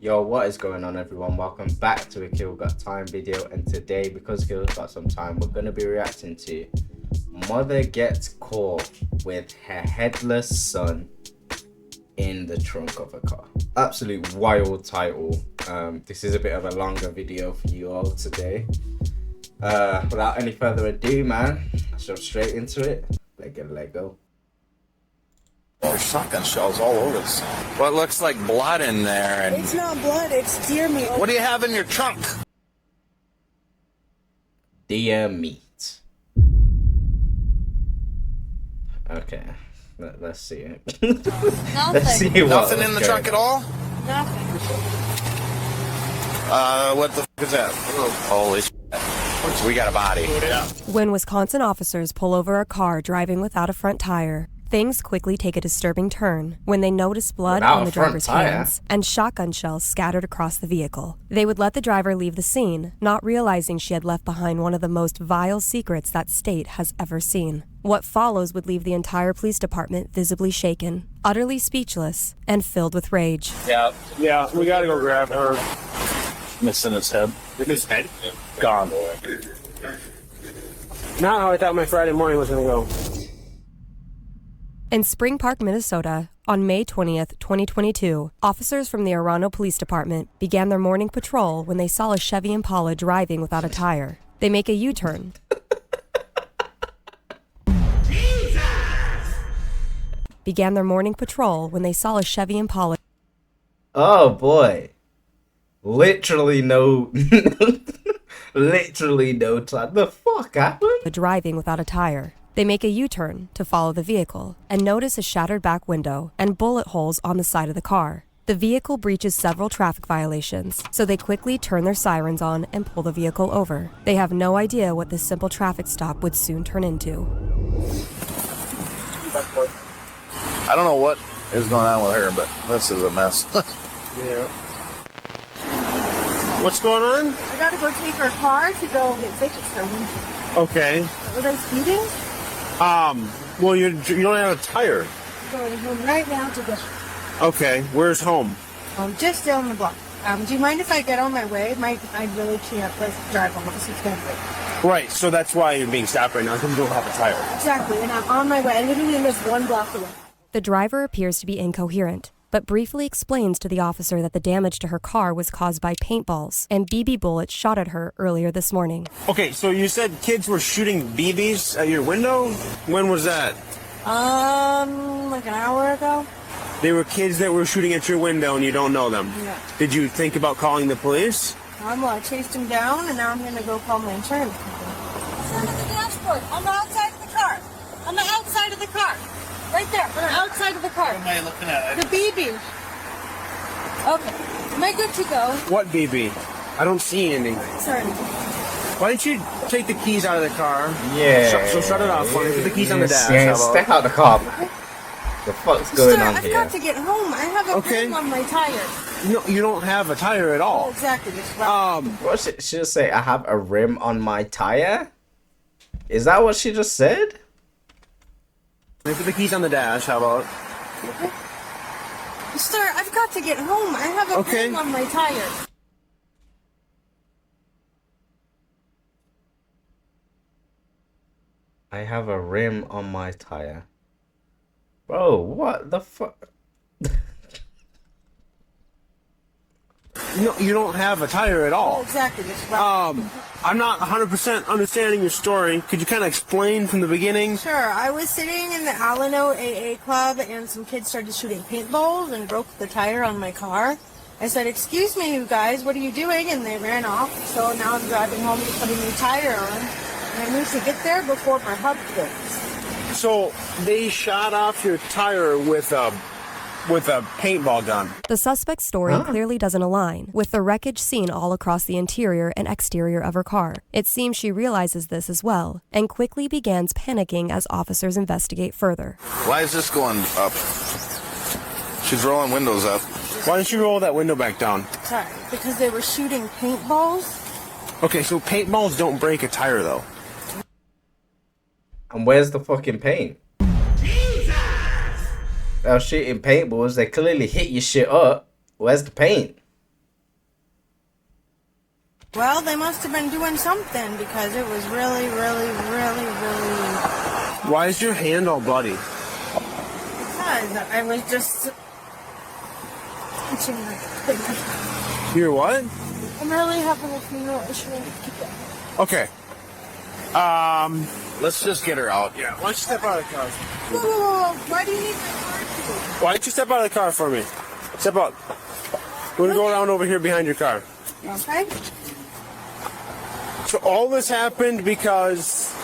Yo, what is going on, everyone? Welcome back to a Keelgottime video, and today, because Keel's got some time, we're going to be reacting to Mother Gets Caught with her headless son in the trunk of a car. Absolute wild title. This is a bit of a longer video for you all today. Without any further ado, man, let's jump straight into it. Let's get a let go. There's shotgun shells all over this. What looks like blood in there. And it's not blood, it's deer meat. what do you have in your trunk? Deer meat. Okay, let's see it. Let's see what Nothing in the trunk at all? Nothing. What the f is that? Holy shit. We got a body. Yeah. When Wisconsin officers pull over a car driving without a front tire, things quickly take a disturbing turn when they notice blood Without on a the front driver's tire? hands and shotgun shells scattered across the vehicle. They would let the driver leave the scene, not realizing she had left behind one of the most vile secrets that state has ever seen. What follows would leave the entire police department visibly shaken, utterly speechless, and filled with rage. Yeah, we gotta go grab her. Missing his head. His head? Gone. Not how I thought my Friday morning was gonna go. In Spring Park, Minnesota, on May 20th, 2022, officers from the Orano Police Department began their morning patrol when they saw a Chevy Impala driving without a tire. They make a U-turn. Began their morning patrol when they saw a Chevy Impala. Oh boy. Literally no literally no time. The fuck happened? Driving without a tire. They make a U-turn to follow the vehicle and notice a shattered back window and bullet holes on the side of the car. The vehicle breaches several traffic violations, so they quickly turn their sirens on and pull the vehicle over. They have no idea what this simple traffic stop would soon turn into. I don't know what is going on with her, but this is a mess. Yeah. What's going on? I gotta go take her car to go get fixed or something. Okay. Were they speeding? Well, you don't have a tire. I'm going home right now to get Okay, where's home? just down the block. Do you mind if I get on my way? I really can't drive on this. It's gonna break. Right, so that's why you're being stopped right now, because you don't have a tire. Exactly, and I'm on my way. I literally live one block away. The driver appears to be incoherent, but briefly explains to the officer that the damage to her car was caused by paintballs and BB bullets shot at her earlier this morning. Okay, so you said kids were shooting BBs at your window? When was that? Like an hour ago. They were kids that were shooting at your window and you don't know them? Yeah. Did you think about calling the police? I chased him down, and now I'm gonna go call my insurance company. It's under the dashboard. On the outside of the car. On the outside of the car. Right there. On the outside of the car. What am I looking at? The BB. Okay. Am I good to go? What BB? I don't see anything. Sorry. Why don't you take the keys out of the car? Yeah. So shut it off for me. Put the keys on the dash. Yeah, How about- step out the car, man. The fuck's going Sir, on I've here? got to get home. I have a Okay. ring on my tire. No, you don't have a tire at Oh, all. exactly. Just right. What should she just say? I have a rim on my tire? Is that what she just said? Put the keys on the dash. How about? Sir, I've got to get home. I have a Okay. ring on my tire. I have a rim on my tire. Bro, what the fuck? No, you don't have a tire at Oh, all. exactly. Just right. I'm not 100% understanding your story. Could you kind of explain from the beginning? Sure. I was sitting in the Alano AA club, and some kids started shooting paintballs and broke the tire on my car. I said, "Excuse me, you guys, what are you doing?" And they ran off. So now I'm driving home to put a new tire on, and I need to get there before my hub breaks. So they shot off your tire with a paintball gun. The suspect's story clearly doesn't align, with the wreckage seen all across the interior and exterior of her car. It seems she realizes this as well, and quickly begins panicking as officers investigate further. Why is this going up? She's rolling windows up. Why don't you roll that window back down? Sorry, because they were shooting paintballs. Okay, so paintballs don't break a tire though. And where's the fucking paint? They're shooting paintballs. They clearly hit your shit up. Where's the paint? Well, they must have been doing something because it was really, really, really, really... Why is your hand all bloody? Because I was just... itching like crazy. You're what? I'm really having a funeral issue. Okay. Let's just get her out. Yeah. Why don't you step out of the car? Whoa, whoa, whoa. Why do you need my car key? Why don't you step out of the car for me? Step out. We're gonna go around over here behind your car. Okay. So all this happened because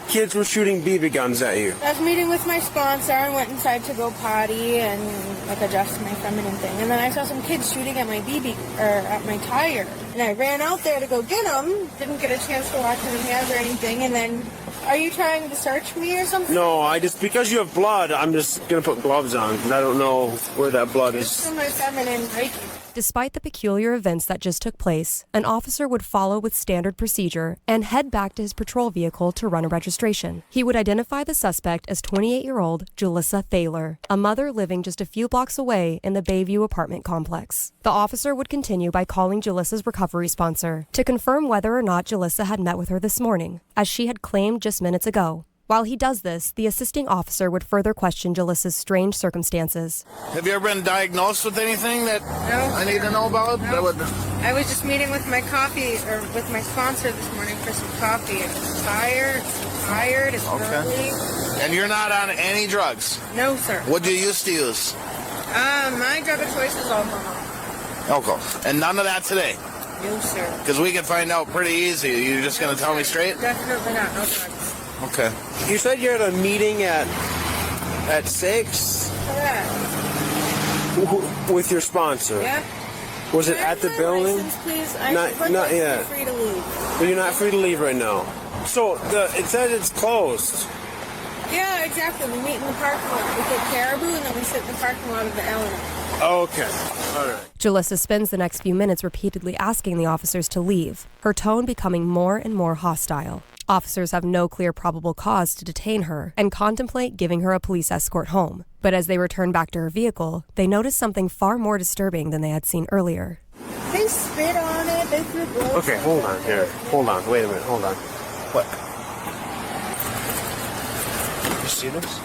kids were shooting BB guns at you. I was meeting with my sponsor and went inside to go potty and like adjust my feminine thing. And then I saw some kids shooting at my at my tire. And I ran out there to go get them. Didn't get a chance to wash my hands or anything. And then, are you trying to search me or something? No, because you have blood, I'm just gonna put gloves on. And I don't know where that blood It's is. from my feminine breaking. Despite the peculiar events that just took place, an officer would follow with standard procedure and head back to his patrol vehicle to run a registration. He would identify the suspect as 28-year-old Julissa Thaler, a mother living just a few blocks away in the Bayview apartment complex. The officer would continue by calling Julissa's recovery sponsor to confirm whether or not Julissa had met with her this morning, as she had claimed just minutes ago. While he does this, the assisting officer would further question Julissa's strange circumstances. Have you ever been diagnosed with anything that No. I need to know about? No. That would... I was just meeting with my with my sponsor this morning for some coffee. I'm tired, it's early. And you're not on any drugs? No, sir. What do you used to use? My drug of choice is alcohol. Alcohol. And none of that today? No, sir. Because we can find out pretty easy. You're just going to tell me straight? Definitely not, no drugs. Okay. You said you're at a meeting at 6 Correct. with your sponsor. Yeah. Was it at the My building? license, please. Not yet. Free to leave. But you're not free to leave right now. So it says it's closed. Yeah, exactly. We meet in the parking lot. We get caribou and then we sit in the parking lot of the Eleanor. Okay. All right. Julissa spends the next few minutes repeatedly asking the officers to leave, her tone becoming more and more hostile. Officers have no clear probable cause to detain her and contemplate giving her a police escort home. But as they return back to her vehicle, they notice something far more disturbing than they had seen earlier. They spit on it. They threw blood. Okay, hold on here. Hold on. Wait a minute. Hold on. What? You see this?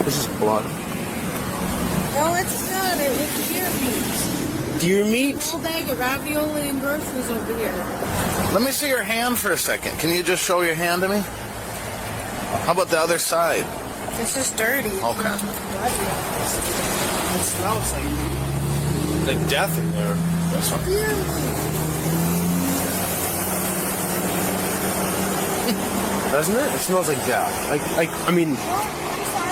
This is blood. No, it's not. It was deer meat. Deer meat? Whole bag of ravioli and groceries over here. Let me see your hand for a second. Can you just show your hand to me? How about the other side? It's just dirty. It's Okay. not bloody. It smells like death in there. This one. Deer meat. Doesn't it? It smells like death. I mean,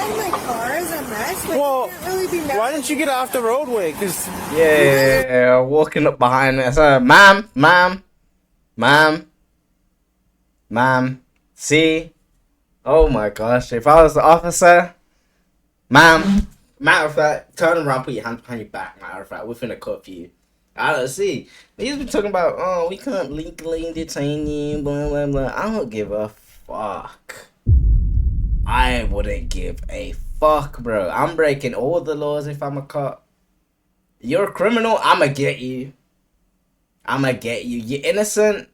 Inside my car is a mess. Like, well, you can't really be mad. why didn't you get off the roadway? Because Yeah, walking up behind me. I said, ma'am, see? Oh my gosh, if I was the officer, ma'am, matter of fact, turn around, put your hands behind your back, matter of fact, we're finna cuff you. I don't see. He's been talking about, oh, we can't legally detain you, blah, blah, blah. I don't give a fuck. I wouldn't give a fuck, bro. I'm breaking all the laws if I'm a cop. You're a criminal, I'ma get you. You're innocent.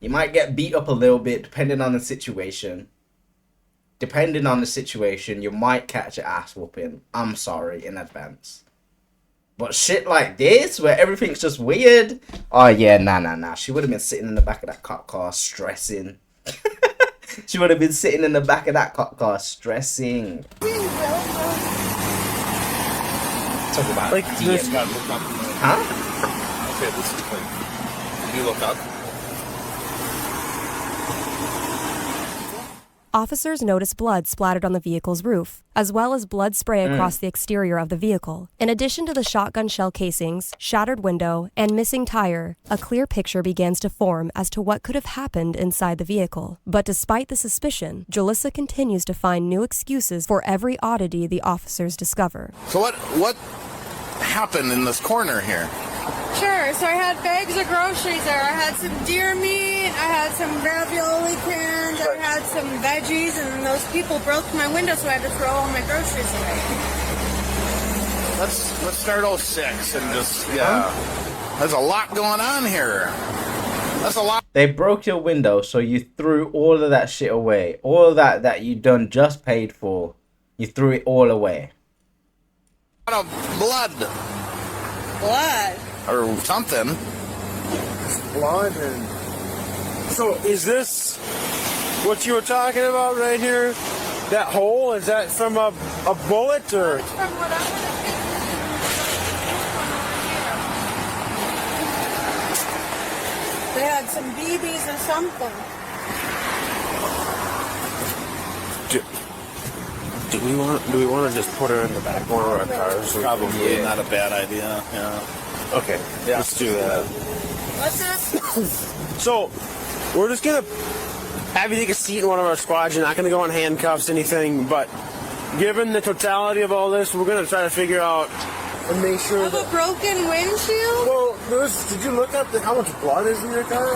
You might get beat up a little bit depending on the situation. You might catch an ass whooping. I'm sorry in advance. But shit like this, where everything's just weird. Oh yeah, nah. She would have been sitting in the back of that cop car stressing. She would have been sitting in the back of that cop car stressing. Talk about like DM. this. Huh? Okay, this is clean. Can you look up? Officers notice blood splattered on the vehicle's roof, as well as blood spray across the exterior of the vehicle. In addition to the shotgun shell casings, shattered window, and missing tire, a clear picture begins to form as to what could have happened inside the vehicle. But despite the suspicion, Julissa continues to find new excuses for every oddity the officers discover. So what happened in this corner here? Sure, so I had bags of groceries there. I had some deer meat, I had some ravioli cans, I had some veggies, and those people broke my window, so I had to throw all my groceries away. Let's start 06 and just There's a lot going on here. That's a lot. They broke your window, so you threw all of that shit away. All of that you done just paid for. You threw it all away. A lot of blood Blood. or something. Blood and... So is this what you were talking about right here? That hole, is that from a bullet or? It's from what I'm gonna do. They had some BBs or something. Do we want to just put her in the back one of our cars? Probably not a bad idea. Yeah. Okay, let's do that. What's this? So, we're just gonna have you take a seat in one of our squads. You're not gonna go in handcuffs, anything, but given the totality of all this, we're gonna try to figure out and make sure Have a that... broken windshield? Well, did you look up how much blood is in your car?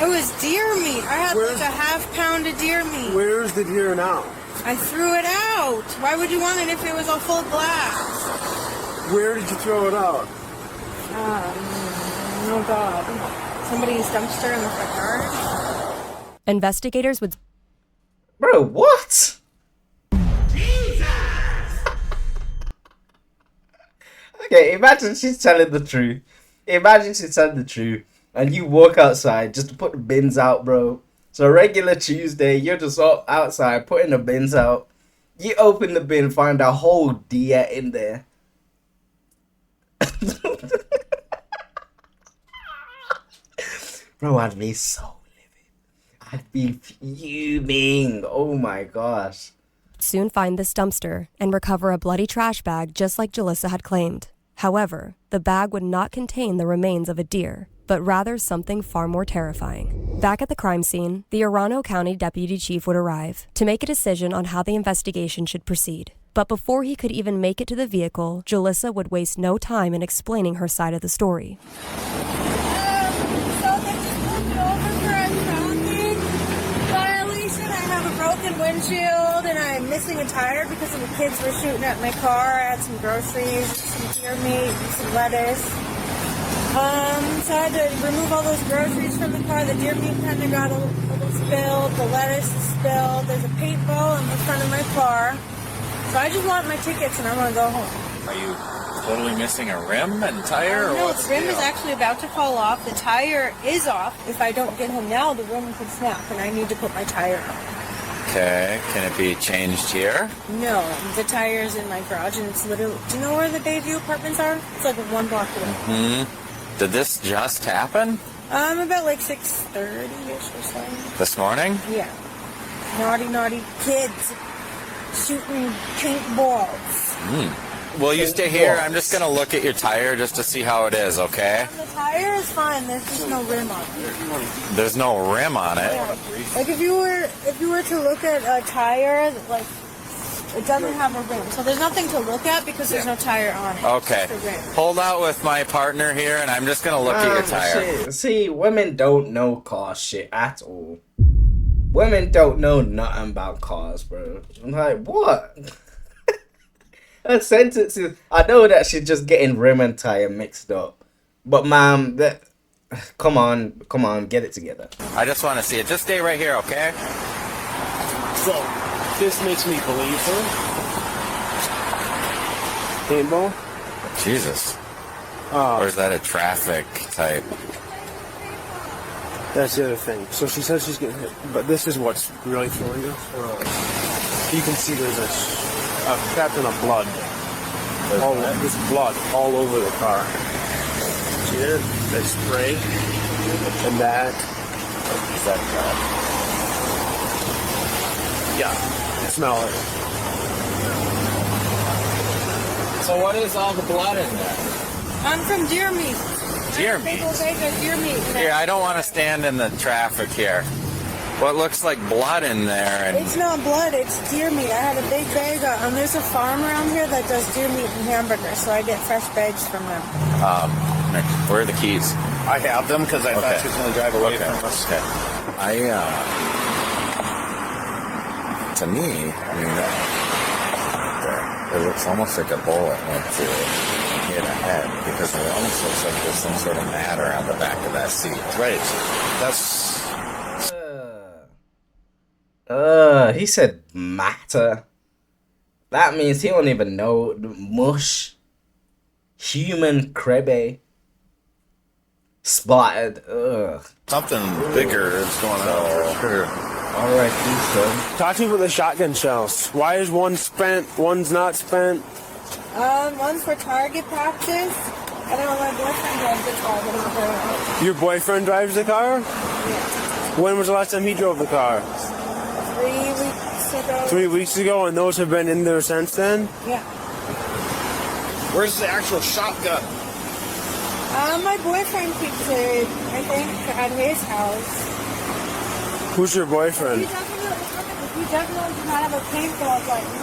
It was deer meat. I had Where's- like a half pound of deer meat. Where's the deer now? I threw it out. Why would you want it if it was all full of glass? Where did you throw it out? Oh God. Somebody's dumpster in the front yard. Investigators would Bro, what? Okay, imagine she's telling the truth. Imagine she's telling the truth. And you walk outside just to put the bins out, bro. So regular Tuesday, you're just up outside putting the bins out. You open the bin, find a whole deer in there. Bro, I'd be so livid. I'd be fuming. Oh my gosh. soon find this dumpster and recover a bloody trash bag just like Jalissa had claimed. However, the bag would not contain the remains of a deer, but rather something far more terrifying. Back at the crime scene, the Orano County Deputy Chief would arrive to make a decision on how the investigation should proceed. But before he could even make it to the vehicle, Jalissa would waste no time in explaining her side of the story. So they just pulled me over for a traffic violation. I have a broken windshield and I'm missing a tire because the kids were shooting at my car. I had some groceries, some deer meat, and some lettuce. So I had to remove all those groceries from the car. The deer meat kind of got a little spilled. The lettuce is spilled. There's a paintball in the front of my car. So I just want my tickets and I want to go home. Are you totally missing a rim and tire? Or No, what's the rim deal? is actually about to fall off. The tire is off. If I don't get home now, the rim could snap and I need to put my tire on. Okay, can it be changed here? No, the tire's in my garage and it's literally... Do you know where the Bayview apartments are? It's like 1 block away. Did this just happen About like 6:30-ish or so. this morning? Yeah. Naughty kids shooting paintballs. Will you stay here? I'm just gonna look at your tire just to see how it is, okay? The tire is fine. There's just no rim on it. There's no rim on it. Yeah. Like if you were to look at a tire, like it doesn't have a rim, so there's nothing to look at because there's no tire on it. Okay. It's just a rim. Hold out with my partner here, and I'm just gonna look at your tire. Shit. See, women don't know car shit at all. Women don't know nothing about cars, bro. I'm like, what? Her sentence is, I know that she's just getting rim and tire mixed up. But ma'am, come on, get it together. I just want to see it. Just stay right here, okay? So, this makes me believe her. Paintball? Jesus. Or is that a traffic type? That's the other thing. So she says she's getting hit, but this is what's really throwing us. You can see there's a pattern of blood. There's blood all over the car. See there? That spray and that. Is that Yeah, smell it. So what is all the blood in there? I'm from deer meat. Deer meat? Deer meat. Here, I don't want to stand in the traffic here. What looks like blood in there, and It's not blood, it's deer meat. I had a big bag and there's a farm around here that does deer meat and hamburgers, so I get fresh bags from them. where are the keys? I have them because I thought she was going to drive away from us. Okay. To me, I mean, It looks almost like a bullet went through it, hit a head, because it almost looks like there's some sort of matter on the back of that seat. Right. That's He said matter. That means he don't even know mush. Human crebe. Spotted. Ugh. something bigger is going on for sure. Alright, son. Talk to me about the shotgun shells. Why is one spent, one's not spent? One's for target practice. I don't know, my boyfriend drives the car, but not very well. Your boyfriend drives the car? Yeah. When was the last time he drove the car? 3 weeks ago. 3 weeks ago, and those have been in there since then? Yeah. where's the actual shotgun? My boyfriend keeps it, I think, at his house. Who's your boyfriend? He definitely does not have a paintball like you.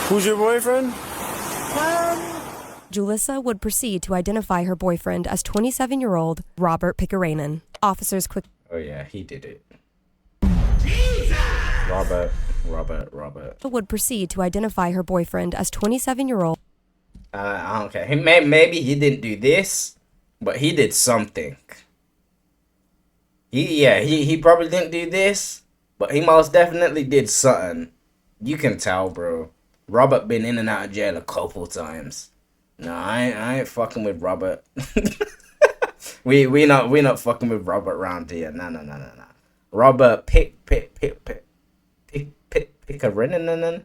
Who's your boyfriend? Julissa would proceed to identify her boyfriend as 27-year-old Robert Pickerainen. Officers quickly Oh yeah, he did it. Robert. would proceed to identify her boyfriend as 27-year-old I don't care. Maybe he didn't do this, but he did something. He probably didn't do this, but he most definitely did something. You can tell, bro. Robert been in and out of jail a couple times. No, I ain't fucking with Robert. we not fucking with Robert around here. No. Robert Pickerainen.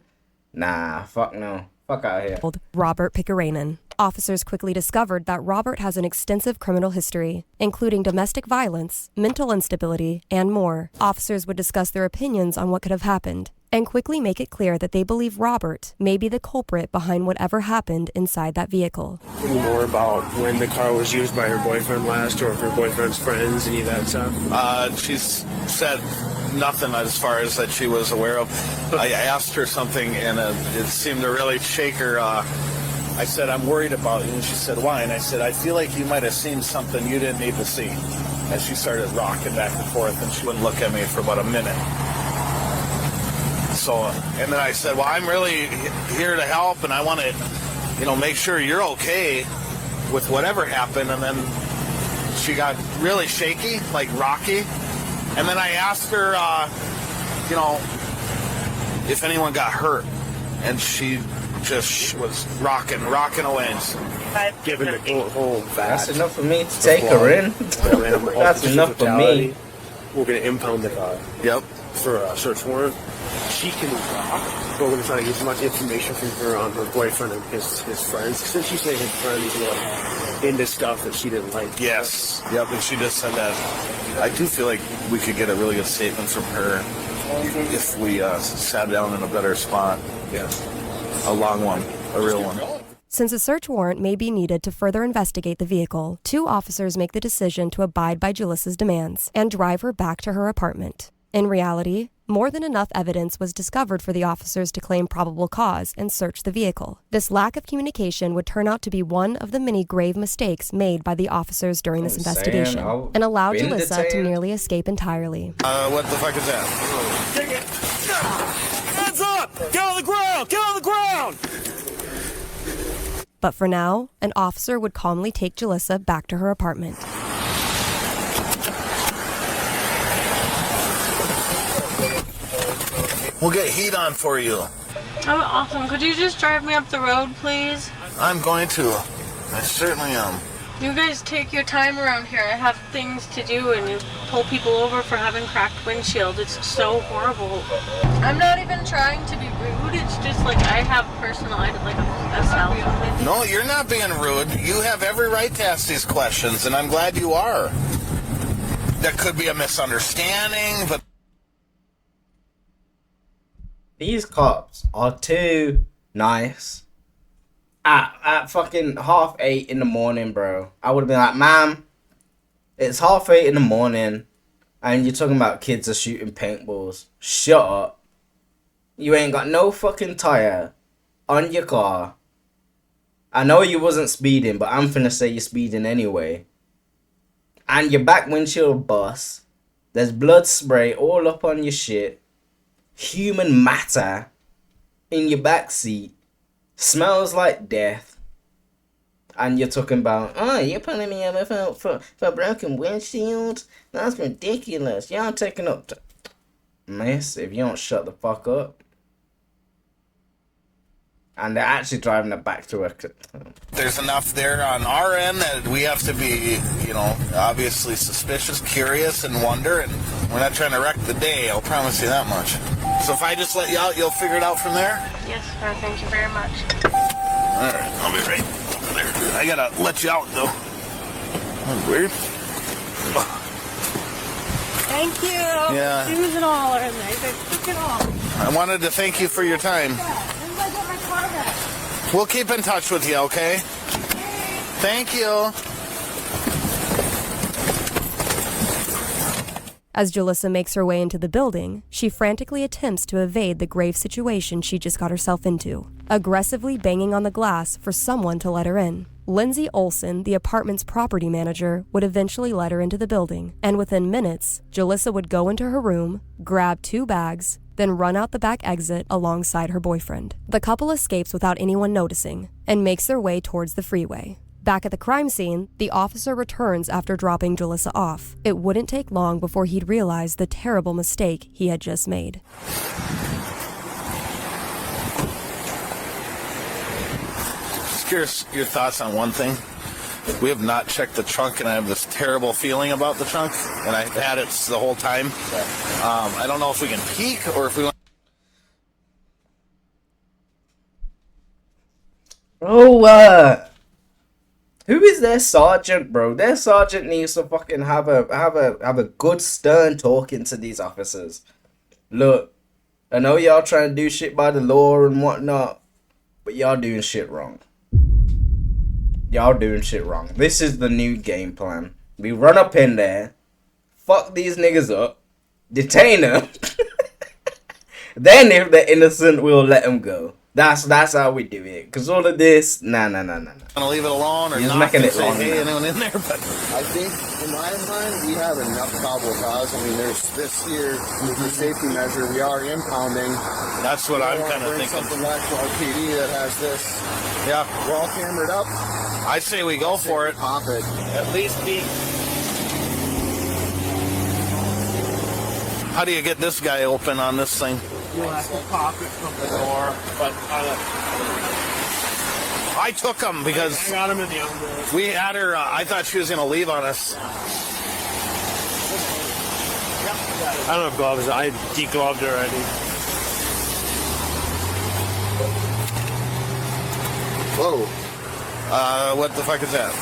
Nah, fuck no. Fuck out here. Robert Pickerainen. Officers quickly discovered that Robert has an extensive criminal history, including domestic violence, mental instability, and more. Officers would discuss their opinions on what could have happened, and quickly make it clear that they believe Robert may be the culprit behind whatever happened inside that vehicle. More about when the car was used by her boyfriend last, or if her boyfriend's friends, any of that stuff? She's said nothing as far as that she was aware of. I asked her something, and it seemed to really shake her. I said, I'm worried about you, and she said, why? And I said, I feel like you might have seen something you didn't need to see. And she started rocking back and forth, and she wouldn't look at me for about a minute. So, and then I said, well, I'm really here to help, and I want to, make sure you're okay with whatever happened. And then she got really shaky, like rocky. And then I asked her, if anyone got hurt. And she just was rocking away. Given the whole That's enough for me to take her in. That's enough for me. We're going to impound the car. Yep. For a search warrant. She can rock, but we're going to try to get as much information from her on her boyfriend and his friends. Since she said his friends were into stuff that she didn't like. Yes. Yep, and she just said that. I do feel like we could get a really good statement from her if we sat down in a better spot. Yeah. A long one. A real one. Since a search warrant may be needed to further investigate the vehicle, 2 officers make the decision to abide by Julissa's demands and drive her back to her apartment. In reality, more than enough evidence was discovered for the officers to claim probable cause and search the vehicle. This lack of communication would turn out to be one of the many grave mistakes made by the officers during this investigation, and allow Julissa to nearly escape entirely. What the fuck is that? Hands up! Get on the ground! Get on the ground! But for now, an officer would calmly take Julissa back to her apartment. We'll get heat on for you. Oh, awesome. Could you just drive me up the road, please? I'm going to. I certainly am. You guys take your time around here. I have things to do, and you pull people over for having cracked windshield. It's so horrible. I'm not even trying to be rude. It's just like I have personal, like a cell phone. No, you're not being rude. You have every right to ask these questions, and I'm glad you are. There could be a misunderstanding, but These cops are too nice. At fucking 8:30 in the morning, bro, I would have been like, ma'am, it's 8:30 in the morning, and you're talking about kids are shooting paintballs. Shut up. You ain't got no fucking tire on your car. I know you wasn't speeding, but I'm finna say you're speeding anyway. And your back windshield bust. There's blood spray all up on your shit. Human matter. in your back seat, smells like death, and you're talking about, oh, you're pulling me over for broken windshield? That's ridiculous. Y'all taking up miss, if you don't shut the fuck up. And they're actually driving her back to her. There's enough there on our end that we have to be, you know, obviously suspicious, curious, and wonder, and we're not trying to wreck the day, I'll promise you that much. So if I just let you out, you'll figure it out from there? Yes, sir. Thank you very much. Alright, I'll be right over there. I gotta let you out, though. That's weird. Thank you. Yeah. Shoes and all are in there. They took it all. I wanted to thank you for your time. And I got my car back. We'll keep in touch with you, okay? Thank you. As Jalissa makes her way into the building, she frantically attempts to evade the grave situation she just got herself into, aggressively banging on the glass for someone to let her in. Lindsay Olson, the apartment's property manager, would eventually let her into the building, and within minutes, Jalissa would go into her room, grab 2 bags, then run out the back exit alongside her boyfriend. The couple escapes without anyone noticing and makes their way towards the freeway. Back at the crime scene, the officer returns after dropping Jalissa off. It wouldn't take long before he'd realize the terrible mistake he had just made. Just curious your thoughts on one thing. We have not checked the trunk, and I have this terrible feeling about the trunk, and I've had it the whole time. I don't know if we can peek or if we want. Oh, who is their sergeant, bro? Their sergeant needs to fucking have a good stern talking to these officers. Look, I know y'all trying to do shit by the law and whatnot, but y'all doing shit wrong. Y'all doing shit wrong. This is the new game plan. We run up in there, fuck these niggas up, detain them. Then if they're innocent, we'll let them go. That's how we do it. Cause all of this, nah. Want to leave it alone or You're just not making and it say, wrong hey, now. anyone in there? But I think, in my mind, we have enough probable cause. I mean, there's this here, there's a safety measure. We are impounding. that's what I'm kind of Bring thinking. something back to our PD that has this. Yeah, We're all cambered up. I say we go for it. Pop it. At least be. How do you get this guy open on this thing? You'll have to pop it from the door, but I took him because I got him in the underwear. we had her. I thought she was going to leave on us. I don't have gloves. I degloved already. Whoa. What the fuck is that?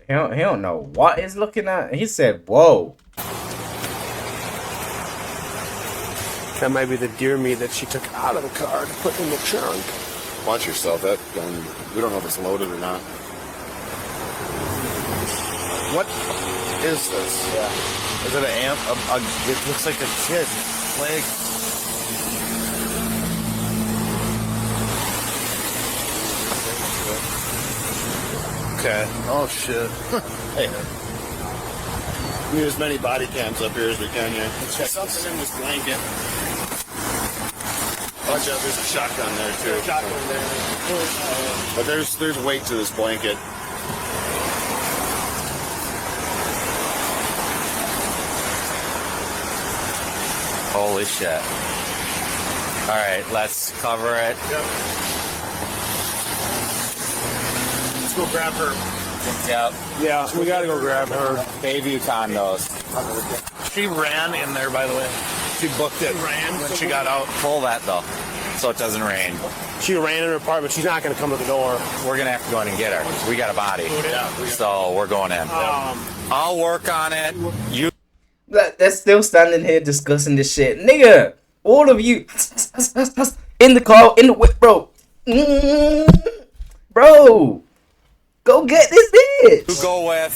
He don't know what he's looking at. He said, "Whoa." That might be the deer meat that she took out of the car to put in the trunk. Watch yourself. That gun, we don't know if it's loaded or not. What is this? Yeah. Is it an amp? It looks like a kid. Leg. Okay. Oh shit. Hey. We need as many body cams up here as we can, yeah. Check something in this blanket. Watch out, there's a shotgun there too. Shotgun there. But there's weight to this blanket. Holy shit. Alright, let's cover it. Let's go grab her. Yep. Yeah, we gotta go grab her. Bayview condos. She ran in there, by the way. She booked it when she got out. Pull that though, so it doesn't rain. She ran in her apartment. She's not gonna come to the door. We're gonna have to go in and get her. We got a body. So we're going in. I'll work on it. You They're still standing here discussing this shit, nigga. All of you in the car, in the whip, bro. Bro, go get this bitch. go with.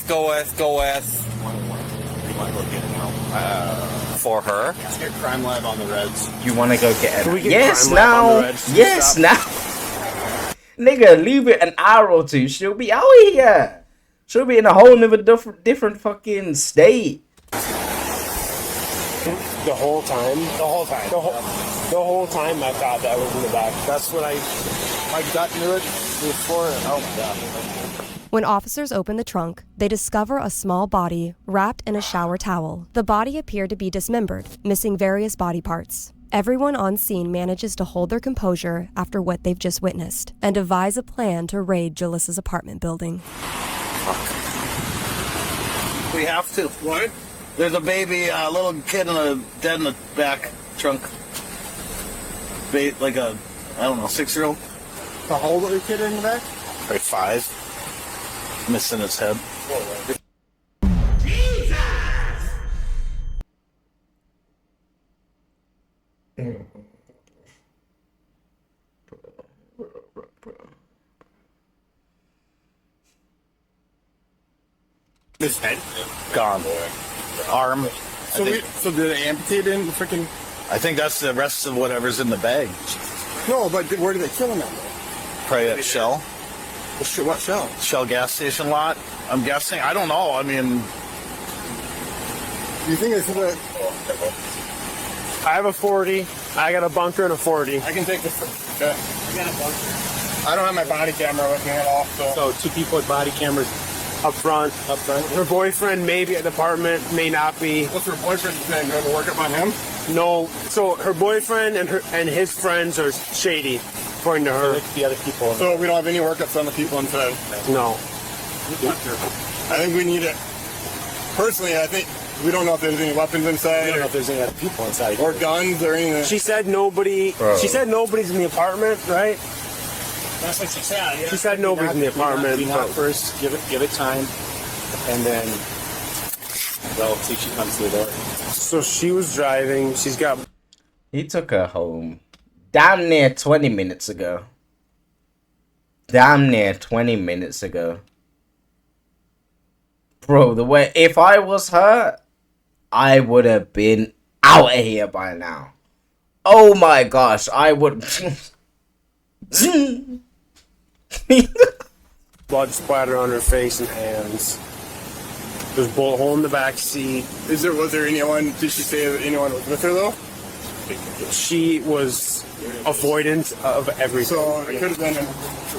For her. Let's get crime lab on the reds. You want to go get her? Can we get Yes, crime lab on now. the Reds? Yes, Stop. now. Nigga, leave it an hour or two. She'll be out here. She'll be in a whole nother different fucking state. The whole time? The whole time. The whole time I thought that was in the back. That's what my gut knew it before. Oh my God. When officers open the trunk, they discover a small body wrapped in a shower towel. The body appeared to be dismembered, missing various body parts. Everyone on scene manages to hold their composure after what they've just witnessed and devise a plan to raid Jalissa's apartment building. We have to. What? There's a baby, a little kid dead in the back trunk. Like a, I don't know, 6-year-old. How old is the kid in the back? Probably 5. Missing his head. His head? Gone. Arm. So did they amputate him? Freaking. I think that's the rest of whatever's in the bag. No, but where did they kill him at? Probably at Shell. What Shell? Shell gas station lot. I'm guessing. I don't know. I mean, You think it's the? I have a 40. I got a bunker and a 40. I can take this. Okay. I got a bunker. I don't have my body camera with me at all. So 2 people with body cameras up front. Her boyfriend may be at the apartment, may not be. What's her boyfriend's name? Going to work up on him? No. So her boyfriend and his friends are shady, according to her. The other people. So we don't have any workups on the people inside. No. I think we need it. Personally, I think we don't know if there's any weapons inside. I don't know if there's any other people inside. Or guns or anything. She said nobody. Bro. She said nobody's in the apartment, right? That's what she said. Yeah. She said nobody's in the apartment. We knock first, give it time, and then they'll see if she comes to the door. So she was driving. She's got. He took her home damn near 20 minutes ago. Damn near 20 minutes ago. Bro, the way, if I was her, I would have been out of here by now. Oh my gosh, I would. Blood splatter on her face and hands. There's a bullet hole in the back seat. Was there anyone? Did she say that anyone was with her though? She was avoidant of everything. So it could have been.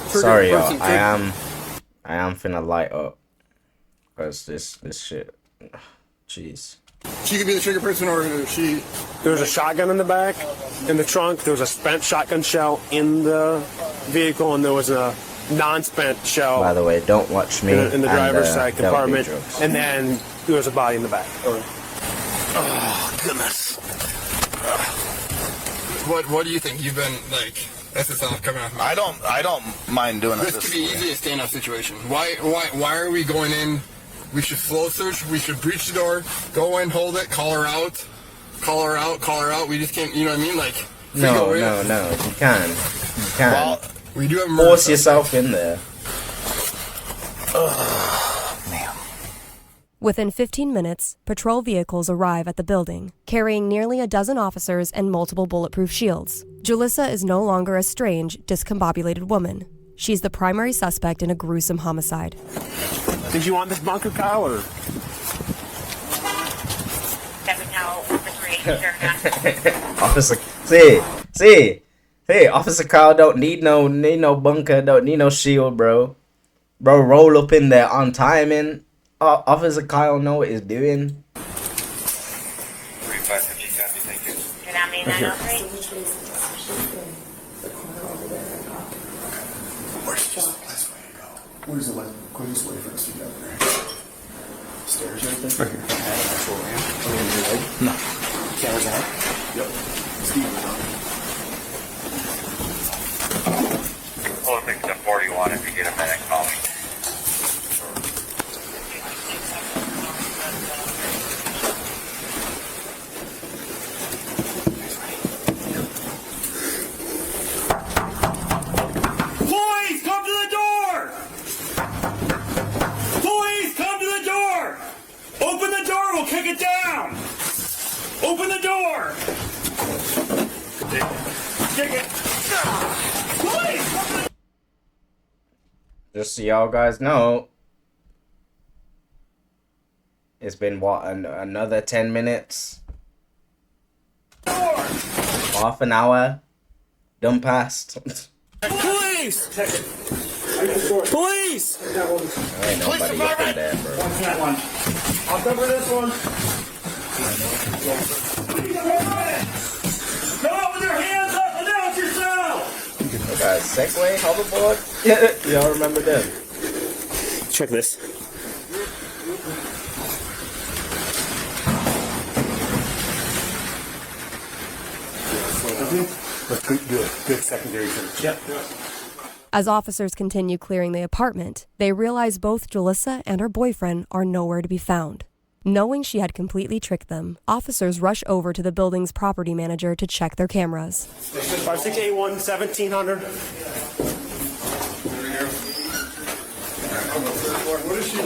Sorry, y'all. I am finna light up. Cause this shit. Jeez. She could be the trigger person, or she. There was a shotgun in the back, in the trunk. There was a spent shotgun shell in the vehicle, and there was a non-spent shell. By the way, don't watch me in the driver's side don't be compartment, jokes. and then there was a body in the back. oh goodness. What do you think? You've been like. That's the sound coming off. I don't mind doing it. This could be easy a stand-up situation. Why are we going in? We should flow search. We should breach the door. Go in, hold it, call her out. We just can't. You know what I mean? Like. No. You can. Well, we do have Force yourself in there. man. Within 15 minutes, patrol vehicles arrive at the building, carrying nearly a dozen officers and multiple bulletproof shields. Julissa is no longer a strange, discombobulated woman. She's the primary suspect in a gruesome homicide. Did you want this bunker, Kyle, or? Officer, see, Officer Kyle don't need no bunker, don't need no shield, bro. Bro, roll up in there on timing. Officer Kyle know what he's doing. 3550 copy, thank you. You're not me 903? Where's the best way to go? Where's the quickest way for us to get there? Stairs right there? Right here. No. Cameras on? Yep. Steve was on. Pull things to 41 if you get a minute, call me. Please come to the door! Please come to the door! Open the door, we'll kick it down! Open the door! Kick it! Please! Just so y'all guys know, it's been what, another 10 minutes half an hour done past. Police! Police! Ain't nobody up in there, bro. That one. I'll cover this one. No, with your hands up, announce yourself! Look at Segway, hoverboard. Y'all remember them? Check this. Good secondary search. Yep. As officers continue clearing the apartment, they realize both Jalissa and her boyfriend are nowhere to be found. Knowing she had completely tricked them, officers rush over to the building's property manager to check their cameras. 5681, 1700.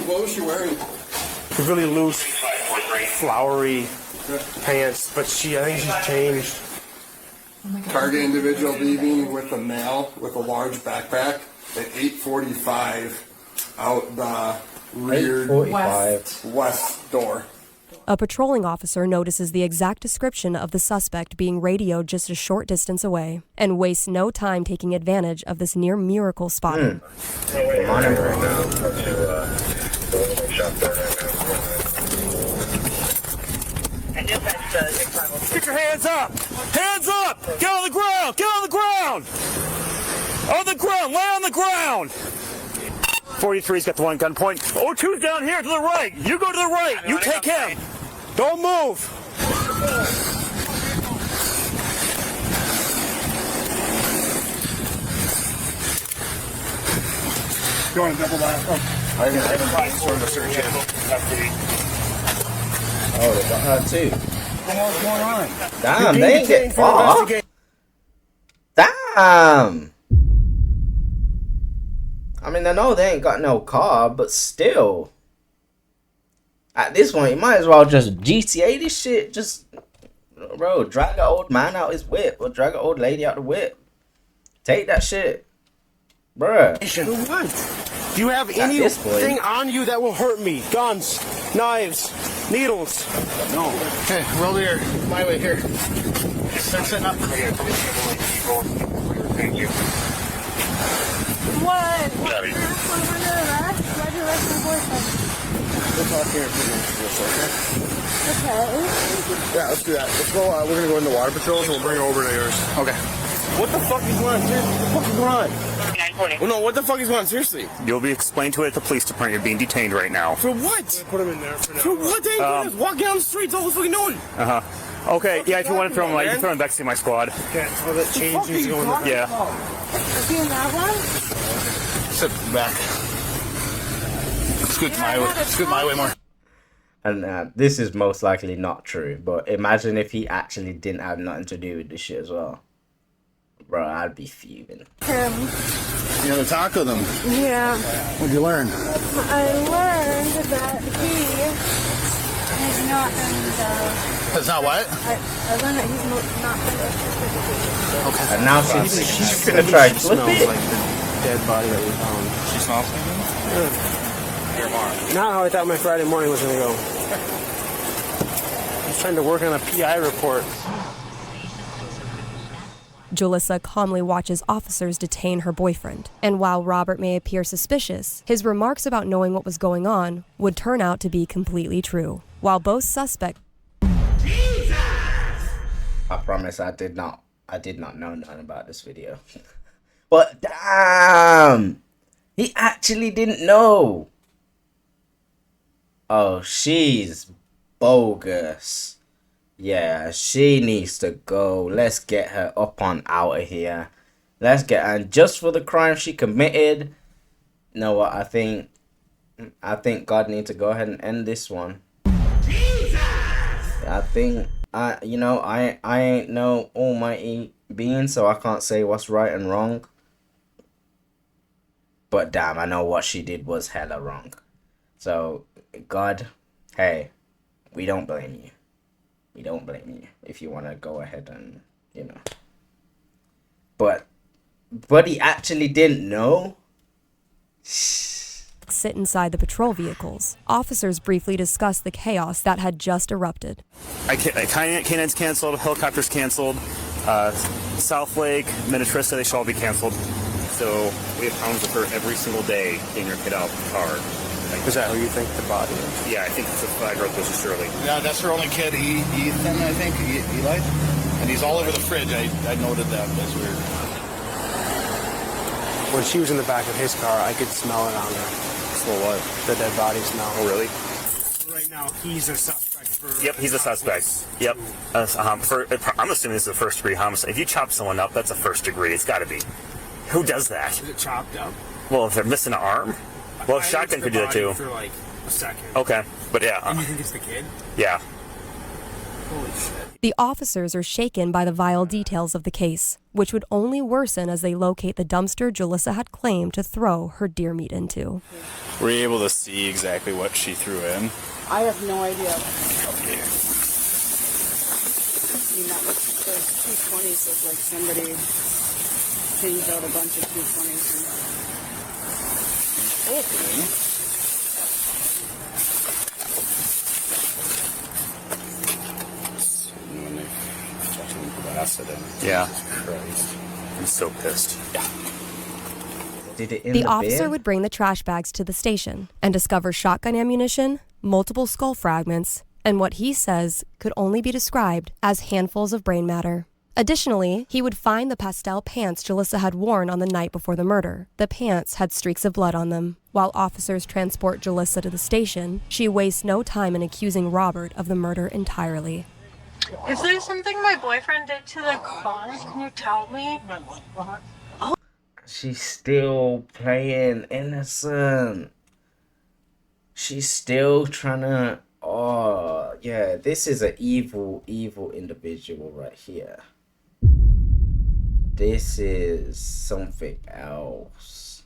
What was she wearing? Really loose, flowery pants, but I think she's changed. Target individual leaving with a male with a large backpack at 8:45 out the rear 8:45. west door. A patrolling officer notices the exact description of the suspect being radioed just a short distance away and wastes no time taking advantage of this near miracle spotting. On him right now. Get your hands up! Hands up! Get on the ground! Get on the ground! On the ground! Lay on the ground! 43's got the one gun point. 02's down here to the right. You go to the right. You take him. Don't move. You want to double that? I haven't sort of a search yet. Oh, they got her too. What the hell's going on? Damn, they ain't get far. Damn. I mean, I know they ain't got no car, but still. At this point, you might as well just GTA this shit. Just, bro, drag an old man out his whip or drag an old lady out the whip. Take that shit. Bruh. What? Do you have anything on you that will hurt me? Guns, knives, needles. No. Okay, roll here. My way here. Start setting up. Thank you. What? Why'd you arrest my boyfriend? We'll talk here in a few minutes, okay? Okay. Yeah, let's do that. Let's go. We're gonna go into water patrol, so we'll bring it over to yours. Okay. What the fuck is going on? Seriously, what the fuck is going on? Well, no, what the fuck is going on? Seriously. You'll be explained to it at the police department. You're being detained right now. For what? Put him in there for now. For what? They ain't walking down the streets. All fucking doing. Okay, yeah, if you want to throw him, you can throw him back to my squad. Okay, all that change is going on. Yeah. Is he in that one? Sit back. Scoot my way. Scoot my way more. And this is most likely not true, but imagine if he actually didn't have nothing to do with this shit as well. Bro, I'd be fuming. Him. You have a talk with him. Yeah. What'd you learn? I learned that he is not in the... That's not what? I learned that he's not in the... Okay. And now she's gonna try to flip it. Like the dead body that we found. She smells like Not how I thought my Friday morning was gonna go. I was trying to work on a PI report. Jalissa calmly watches officers detain her boyfriend, and while Robert may appear suspicious, his remarks about knowing what was going on would turn out to be completely true. While both suspects... I promise I did not know nothing about this video. But damn! He actually didn't know! Oh, she's bogus. Yeah, she needs to go. Let's get her up on out of here. Let's get her. And just for the crime she committed, you know what? I think God needs to go ahead and end this one. Jesus! I think I ain't no almighty being, so I can't say what's right and wrong. But damn, I know what she did was hella wrong. So God, hey, we don't blame you. We don't blame you if you want to go ahead and, you know. But he actually didn't know? sit inside the patrol vehicles. Officers briefly discussed the chaos that had just erupted. Canine's canceled, helicopter's canceled. South Lake, Minnetrista, they should all be canceled. So we have problems with her every single day getting her kid out of the car. Is that who you think the body is? Yeah, I think it's the girl close to Shirley. Yeah, that's her only kid, Ethan, I think, Eli. And he's all over the fridge. I noted that. That's weird. When she was in the back of his car, I could smell it on her. Smell what? The dead body smell. Oh, really? Right now, he's a suspect for... Yep, he's a suspect. Yep. I'm assuming this is a first-degree homicide. If you chop someone up, that's a first degree. It's got to be. Who does that? Is it chopped up? Well, if they're missing an arm? Well, shotgun could do that too. For like a second. Okay, but yeah. And you think it's the kid? Yeah. Holy shit. The officers are shaken by the vile details of the case, which would only worsen as they locate the dumpster Jalissa had claimed to throw her deer meat into. Were you able to see exactly what she threw in? I have no idea. Okay. Those 220s look like somebody changed out a bunch of 220s. Okay. Yeah. Christ. I'm so pissed. Yeah. Did it in The the officer bin? would bring the trash bags to the station and discover shotgun ammunition, multiple skull fragments, and what he says could only be described as handfuls of brain matter. Additionally, he would find the pastel pants Jalissa had worn on the night before the murder. The pants had streaks of blood on them. While officers transport Jalissa to the station, she wastes no time in accusing Robert of the murder entirely. Is there something my boyfriend did to the car? Can you tell me? She's still playing innocent. She's still trying to... Oh, yeah, this is an evil, evil individual right here. This is something else.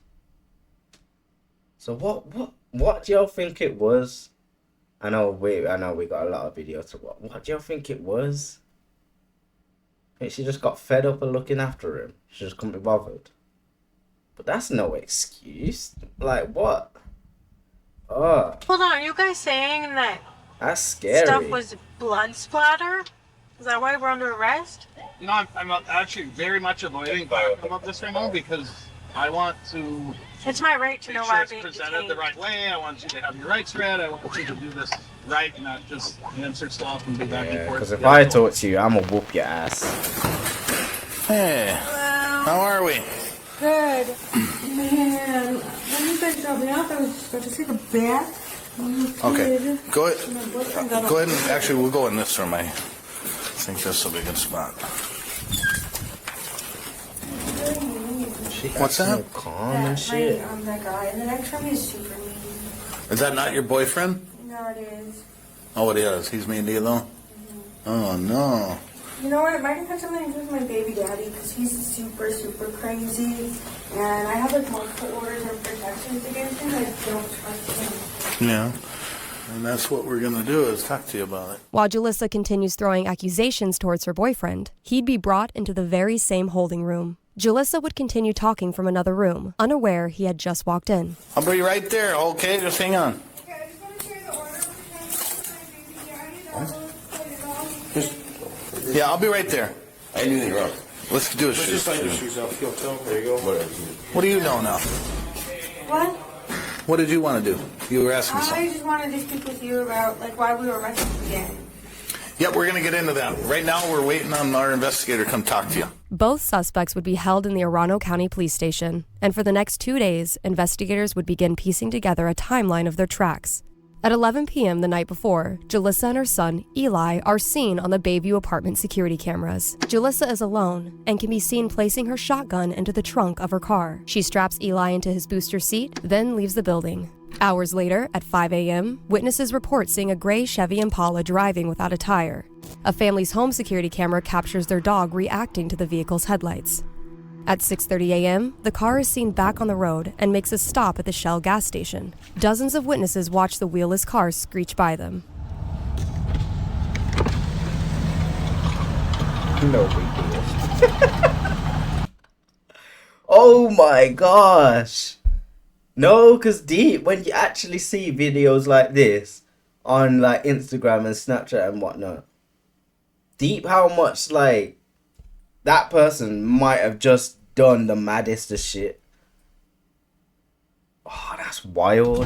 So what do y'all think it was? I know we got a lot of videos to watch. What do y'all think it was? I think she just got fed up of looking after him. She just couldn't be bothered. But that's no excuse. Like what? Oh, Hold on, are you guys saying that that's scary. stuff was blood splatter? Is that why we're under arrest? No, I'm actually very much avoiding talking about this right now because I want to It's my right to make know sure why I'm it's being presented detained. the right way. I want you to have your rights read. I want you to do this right, not just answer stuff and be back and Yeah, forth. because if I talk to you, I'm gonna whoop your ass. Hey, how are we? Good. Man, when you guys dropped me off, I was just about to take a bath. Okay, go ahead. My boyfriend got Go ahead and actually we'll go in this room. I think this will be a good spot. What's that? Calm and shit. That guy, and the next time he's super mean. Is that not your boyfriend? No, it is. Oh, it is. He's mean to you though? Oh no. You know what? It might have had something to do with my baby daddy because he's super, super crazy. And I have like multiple orders of protections against him. I don't trust him. Yeah. And that's what we're gonna do is talk to you about it. While Jalissa continues throwing accusations towards her boyfriend, he'd be brought into the very same holding room. Jalissa would continue talking from another room, unaware he had just walked in. I'll be right there, okay? Just hang on. Okay, I just want to share the order of protections with my baby daddy. Yeah, I'll be right there. I knew you were wrong. Let's do a shoot. Just like your shoes off, heel toe. There you go. What do you know now? What? What did you want to do? You were asking I something. just wanted to speak with you about like why we were arrested again. Yep, we're gonna get into that. Right now, we're waiting on our investigator to come talk to you. Both suspects would be held in the Orano County Police Station, and for the next 2 days, investigators would begin piecing together a timeline of their tracks. At 11 p.m. the night before, Jalissa and her son, Eli, are seen on the Bayview apartment security cameras. Jalissa is alone and can be seen placing her shotgun into the trunk of her car. She straps Eli into his booster seat, then leaves the building. Hours later, at 5 a.m., witnesses report seeing a gray Chevy Impala driving without a tire. A family's home security camera captures their dog reacting to the vehicle's headlights. At 6:30 a.m., the car is seen back on the road and makes a stop at the Shell gas station. Dozens of witnesses watch the wheelless car screech by them. No big deal. Oh my gosh. No, because deep, when you actually see videos like this on like Instagram and Snapchat and whatnot, deep how much like that person might have just done the maddest of shit. Oh, that's wild.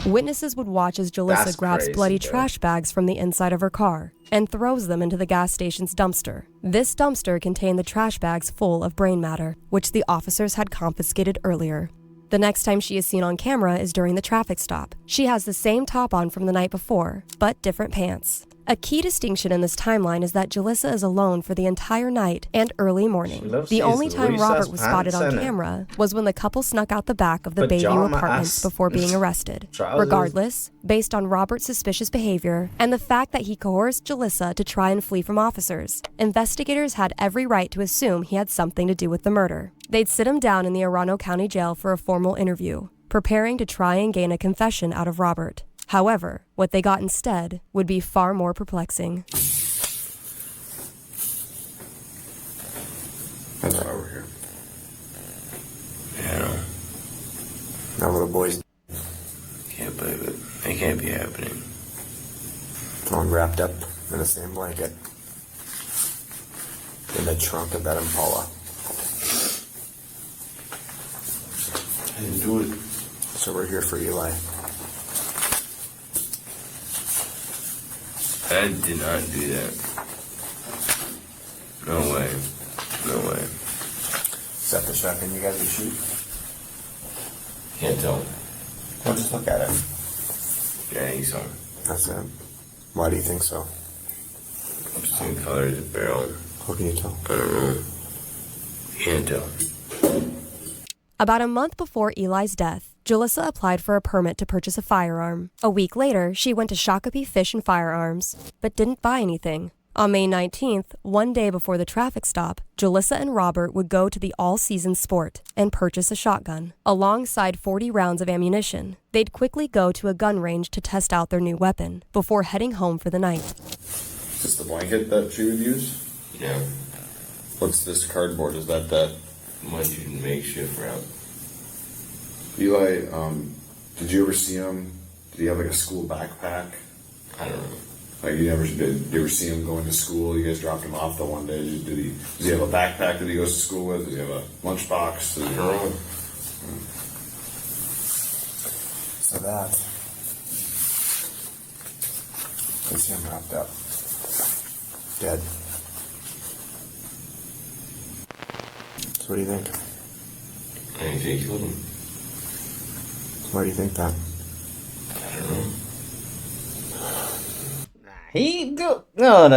Witnesses would watch as Jalissa That's grabs crazy, bloody bro. trash bags from the inside of her car and throws them into the gas station's dumpster. This dumpster contained the trash bags full of brain matter, which the officers had confiscated earlier. The next time she is seen on camera is during the traffic stop. She has the same top on from the night before, but different pants. A key distinction in this timeline is that Jalissa is alone for the entire night and early morning. The only time Robert was spotted on camera was when the couple snuck out the back of the Bayview apartments before being arrested. Regardless, based on Robert's suspicious behavior and the fact that he coerced Jalissa to try and flee from officers, investigators had every right to assume he had something to do with the murder. They'd sit him down in the Arano County Jail for a formal interview, preparing to try and gain a confession out of Robert. However, what they got instead would be far more perplexing. That's why we're here. Yeah. Our little boys Can't believe it. It can't be happening. all wrapped up in the same blanket in the trunk of that Impala. I didn't do it. So we're here for Eli. I did not do that. No way. No way. Is that the shotgun you guys would shoot? Can't tell. Well, just look at it. Yeah, I think so. That's it. Why do you think so? Just the color of the barrel. How can you tell? I don't know. Can't tell. About a month before Eli's death, Jalissa applied for a permit to purchase a firearm. A week later, she went to Shakopee Fish and Firearms, but didn't buy anything. On May 19th, one day before the traffic stop, Jalissa and Robert would go to the All Seasons Sport and purchase a shotgun. Alongside 40 rounds of ammunition, they'd quickly go to a gun range to test out their new weapon before heading home for the night. Is this the blanket that she would use? Yeah. What's this cardboard? Is that What you makeshift route? Eli, did you ever see him? Did he have like a school backpack? I don't know. Like you ever see him going to school? You guys dropped him off the one day. Does he have a backpack that he goes to school with? Does he have a lunchbox? I don't know. So that is him wrapped up. Dead. So what do you think? I think they killed him. Why do you think that? I don't know. No.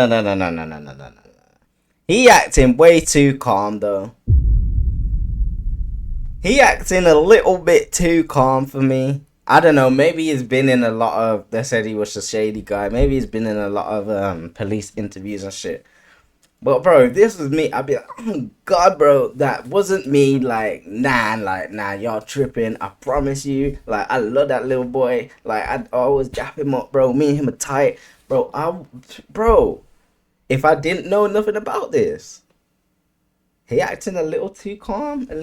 He acting way too calm though. He acting a little bit too calm for me. I don't know. Maybe he's been in a lot of. They said he was a shady guy. Maybe he's been in a lot of police interviews and shit. But bro, if this was me, I'd be like, oh god, bro, that wasn't me. Like, nah, y'all tripping. I promise you. Like, I love that little boy. Like, I'd always jap him up, bro. Me and him are tight, bro. Bro, if I didn't know nothing about this, he acting a little too calm. I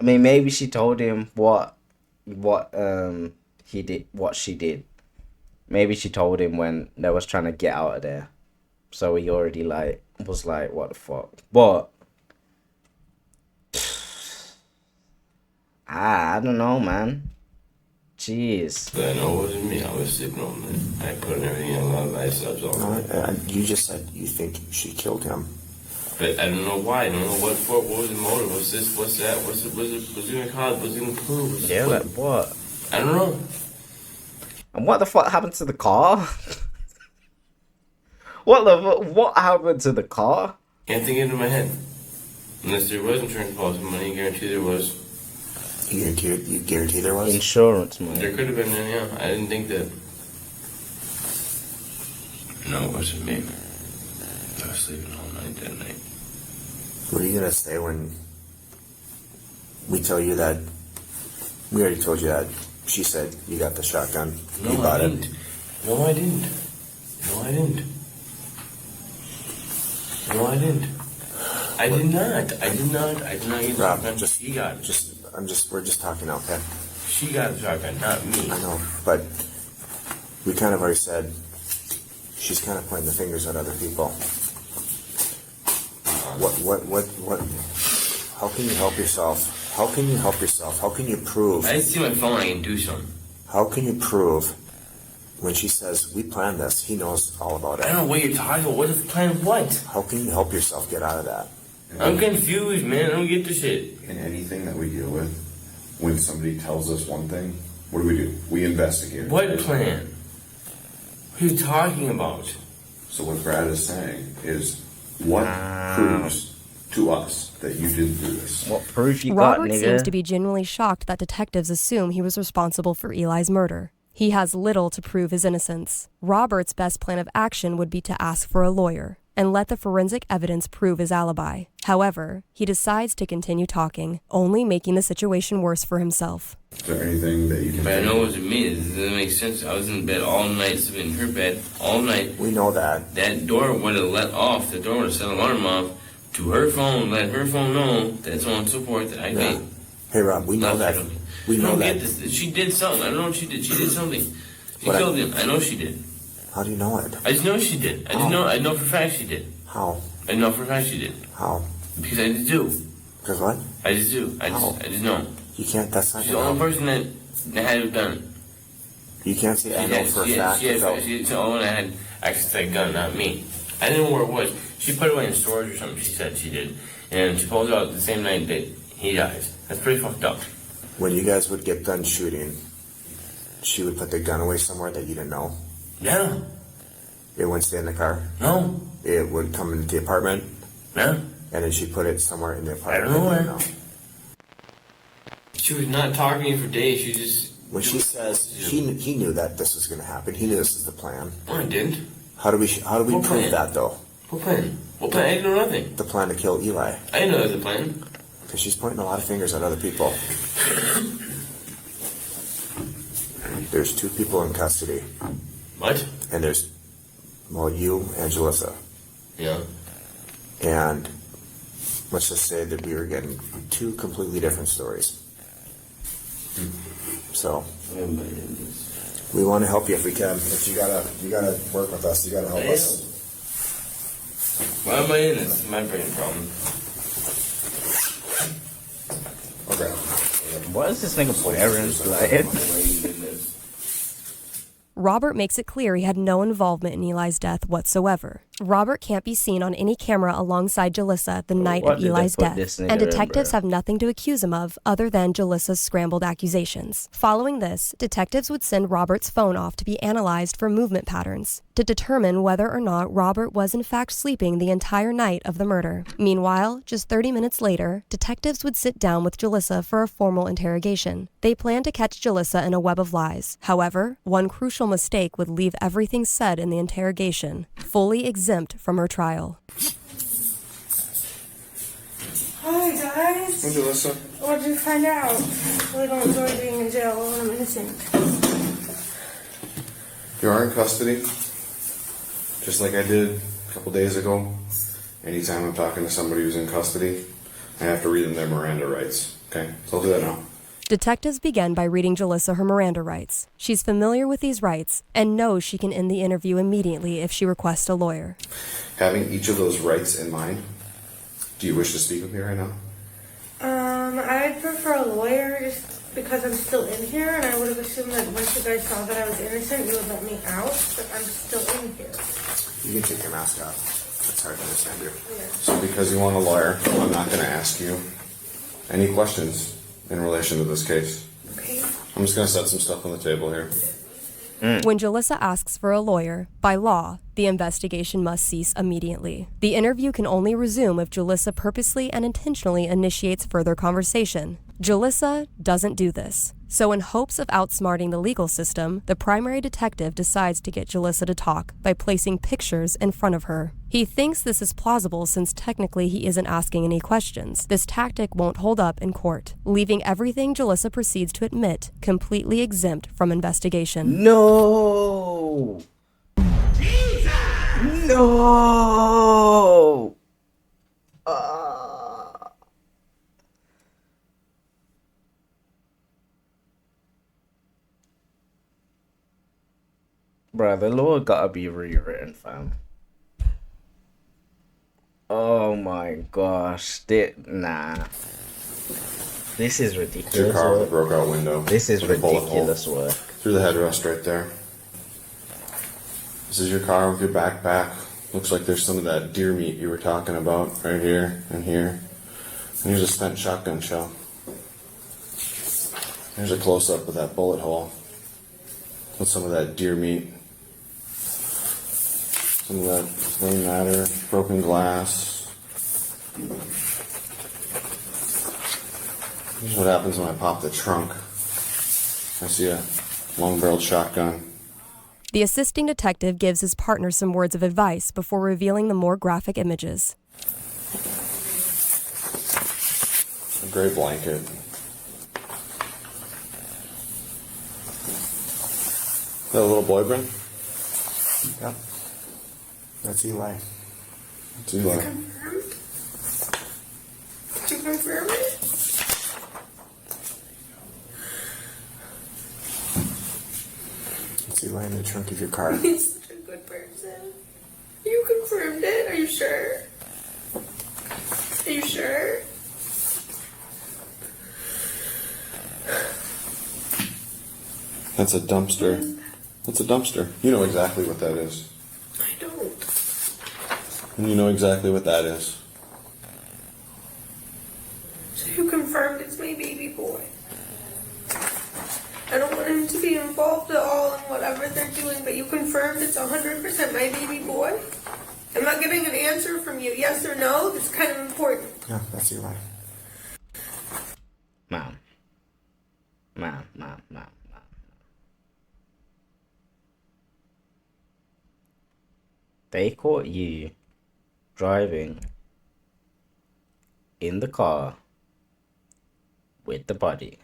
mean, maybe she told him what he did, what she did. Maybe she told him when they was trying to get out of there. So he already was like, what the fuck? But I don't know, man. Jeez. But I know it wasn't me. I was sleeping on it. I put everything in a lot of ice subs on it. You just said you think she killed him. But I don't know why. I don't know what for. What was the motive? What's this? What's that? What's it gonna cause? What's it gonna prove? Yeah, like what? I don't know. And what the fuck happened to the car? What happened to the car? Can't think it in my head. Unless there was insurance policy money, guarantee there was. You guarantee there was? Insurance money. There could have been, yeah. I didn't think that. No, it wasn't me. I was sleeping all night that night. What are you gonna say when we tell you that? We already told you that. She said you got the shotgun. No, you bought I didn't. No, I didn't. No, I didn't. No, I didn't. I did not. I did not get the Rob, shotgun. She got it. We're just talking now, okay? She got the shotgun, not me. I know, but we kind of already said she's kind of pointing the fingers at other people. What? How can you help yourself? How can you help yourself? How can you prove? I see my phone, I can do something. How can you prove when she says, we planned this, he knows all about it? I don't know what you're talking about. What is the plan? What? How can you help yourself get out of that? I'm confused, man. I don't get this shit. In anything that we deal with, when somebody tells us one thing, what do? We investigate. What plan? What are you talking about? So what Brad is saying is, what proves to us that you didn't do this? What proof you Robert got, nigga? seems to be genuinely shocked that detectives assume he was responsible for Eli's murder. He has little to prove his innocence. Robert's best plan of action would be to ask for a lawyer and let the forensic evidence prove his alibi. However, he decides to continue talking, only making the situation worse for himself. Is there anything that you can But I know it wasn't me. It doesn't make sense. I was in bed all night, sleeping in her bed all night. We know that. That door would have let off. The door would have set an alarm off to her phone, let her phone know that so on and so forth that I made. Hey, Rob, we know that. We know that. She did something. I don't know what she did. She did something. She What killed him. I know she did. How do you know it? I just know she did. I know for a fact she did. How? I know for a fact she did. How? Because I just do. Because what? I just do. I just know. You can't, that's not She's the only person that had it done. You can't say, I know for a fact. She's the only one that had access to that gun, not me. I didn't know where it was. She put it away in storage or something, she said she did. And she pulled it out the same night that he dies. That's pretty fucked up. When you guys would get done shooting, she would put the gun away somewhere that you didn't know? Yeah. It wouldn't stay in the car? No. It would come into the apartment? Yeah. And then she put it somewhere in the apartment? I don't know that you where. didn't She was not talking to me for days. She just... When she says he knew that this was going to happen, he knew this was the plan. No, I didn't. How do we What prove plan? that though? What plan? What plan? I didn't know nothing. The plan to kill Eli. I didn't know there was a plan. Because she's pointing a lot of fingers at other people. There's 2 people in custody. What? And there's, well, you and Jalissa. Yeah. And let's just say that we were getting 2 completely different stories. So we want to help you if we can. But you gotta work with us. You gotta help us. Why am I in this? My brain problem. Okay. What is this nigga wearing? Like, Robert makes it clear he had no involvement in Eli's death whatsoever. Robert can't be seen on any camera alongside Jalissa the night What of did they Eli's put death, this nigga and in, detectives bro? have nothing to accuse him of other than Jalissa's scrambled accusations. Following this, detectives would send Robert's phone off to be analyzed for movement patterns to determine whether or not Robert was in fact sleeping the entire night of the murder. Meanwhile, just 30 minutes later, detectives would sit down with Jalissa for a formal interrogation. They planned to catch Jalissa in a web of lies. However, one crucial mistake would leave everything said in the interrogation fully exempt from her trial. Hi guys. Hey, Jalissa. What did you find out? We don't enjoy being in jail when I'm innocent. You are in custody, just like I did a couple days ago. Anytime I'm talking to somebody who's in custody, I have to read them their Miranda rights. Okay, so I'll do that now. Detectives began by reading Jalissa her Miranda rights. She's familiar with these rights and knows she can end the interview immediately if she requests a lawyer. Having each of those rights in mind, do you wish to speak with me right now? I'd prefer a lawyer just because I'm still in here, and I would have assumed that once you guys saw that I was innocent, you would let me out, but I'm still in here. You can take your mask off. It's hard to understand you. So because you want a lawyer, I'm not going to ask you any questions in relation to this case. Okay. I'm just going to set some stuff on the table here. When Jalissa asks for a lawyer, by law, the investigation must cease immediately. The interview can only resume if Jalissa purposely and intentionally initiates further conversation. Jalissa doesn't do this. So in hopes of outsmarting the legal system, the primary detective decides to get Jalissa to talk by placing pictures in front of her. He thinks this is plausible since technically he isn't asking any questions. This tactic won't hold up in court, leaving everything Jalissa proceeds to admit completely exempt from investigation. No! No! Bro, the law gotta be rewritten, fam. Oh my gosh. Nah. This is ridiculous. Your car with a broke out window. This is with a bullet hole ridiculous work. through the headrest right there. This is your car with your backpack. Looks like there's some of that deer meat you were talking about right here and here. And here's a spent shotgun shell. Here's a close-up of that bullet hole with some of that deer meat. Some of that flame matter, broken glass. Here's what happens when I pop the trunk. I see a long-barreled shotgun. The assisting detective gives his partner some words of advice before revealing the more graphic images. A gray blanket. Is that a little boy, Bryn? Yep. That's Eli. It's Eli. Did you confirm it? It's Eli in the trunk of your car. He's such a good person. You confirmed it? Are you sure? Are you sure? That's a dumpster. That's a dumpster. You know exactly what that is. I don't. And you know exactly what that is. So you confirmed it's my baby boy. I don't want him to be involved at all in whatever they're doing, but you confirmed it's 100% my baby boy? I'm not getting an answer from you, yes or no. It's kind of important. Yeah, that's Eli. Ma'am. They caught you driving in the car with the body.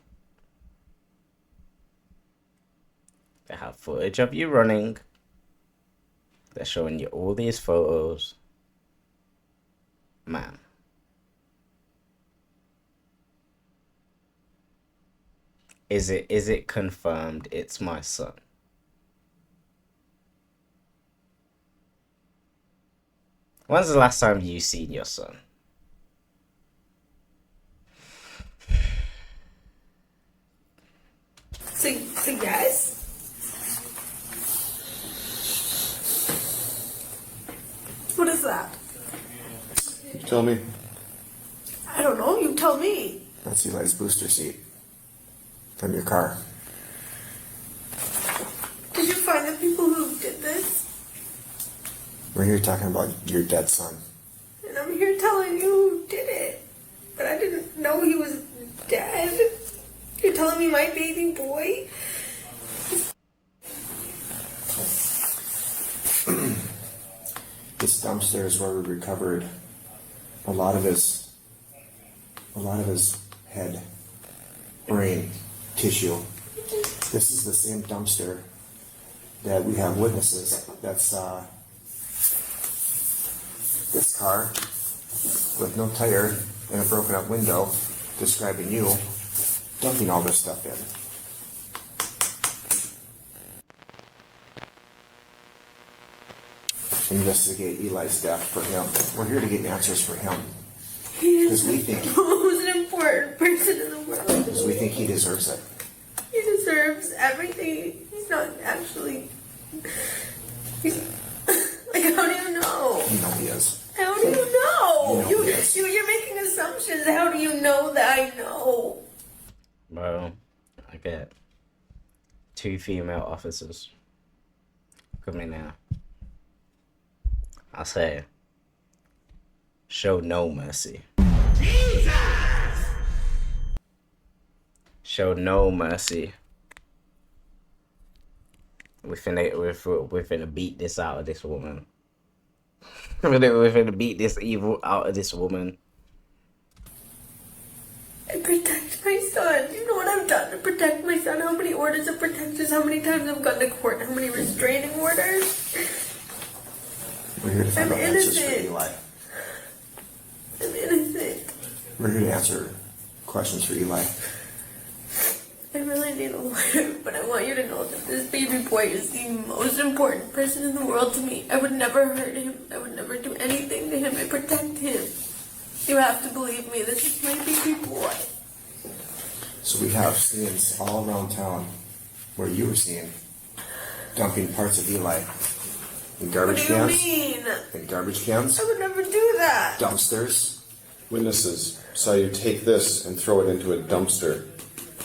They have footage of you running. They're showing you all these photos. Man. Is it confirmed it's my son? When's the last time you seen your son? So yes? What is that? You tell me. I don't know. You tell me. That's Eli's booster seat from your car. Did you find the people who did this? We're here talking about your dead son. And I'm here telling you who did it. But I didn't know he was dead. You're telling me my baby boy? This dumpster is where we recovered a lot of his head, brain, tissue. This is the same dumpster that we have witnesses. That's this car with no tire and a broken up window, describing you dumping all this stuff in. Investigate Eli's death for him. We're here to get answers for him. Because we think the most important person in the world. Because we think he deserves it. He deserves everything. He's not actually. Like, how do you know? You know he is. How do you know? You know he is. You're making assumptions. How do you know that I know? Well, I get 2 female officers. Look at me now. I'll say, show no mercy. Jesus! Show no mercy. We're finna beat this out of this woman. We're finna beat this evil out of this woman. I protect my son. You know what I've done to protect my son? How many orders of protection? How many times I've gone to court? How many restraining orders? We're here to find I'm out answers for innocent. Eli. I'm innocent. We're here to answer questions for Eli. I really I need a lawyer, but I want you to know that this baby boy is the most important person in the world to me. I would never hurt him. I would never do anything to him. I protect him. You have to believe me. This is my baby boy. So we have scenes all around town where you were seen dumping parts of Eli in garbage What do cans. you mean? In garbage cans. I would never do that. Dumpsters. Witnesses saw you take this and throw it into a dumpster.